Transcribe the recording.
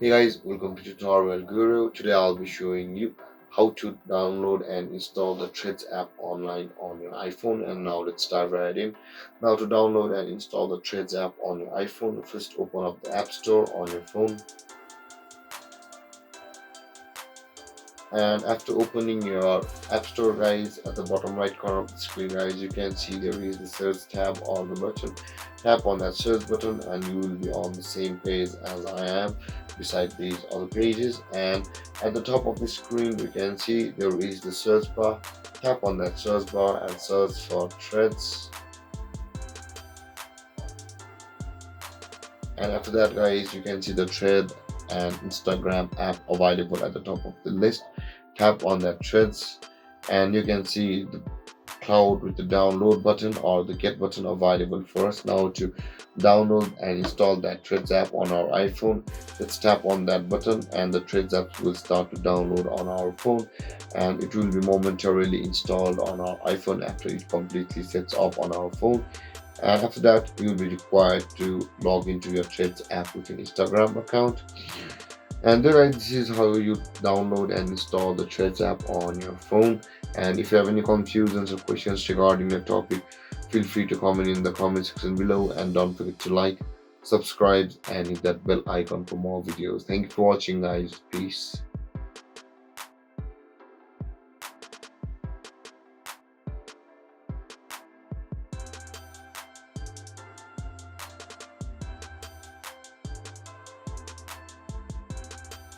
Hey guys, welcome to Tutorial Guru. Today I'll be showing you how to download and install the Threads app online on your iPhone. And now let's dive right in. Now to download and install the Threads app on your iPhone, first open up the App Store on your phone. And after opening your App Store, guys, at the bottom right corner of the screen, guys, you can see there is the search tab or the button. Tap on that search button and you will be on the same page as I am beside these other pages. And at the top of the screen you can see there is the search bar. Tap on that search bar and search for Threads. And after that, guys, you can see the Thread and Instagram app available at the top of the list. Tap on that Threads and you can see the cloud with the download button or the get button available for us. Now to download and install that Threads app on our iPhone, let's tap on that button and the Threads app will start to download on our phone, and it will be momentarily installed on our iPhone after it completely sets up on our phone. And after that, you will be required to log into your Threads app with an Instagram account. And then this is how you download and install the Threads app on your phone. And if you have any confusions or questions regarding the topic, feel free to comment in the comment section below, and don't forget to like, subscribe and hit that bell icon for more videos. Thank you for watching, guys. Peace.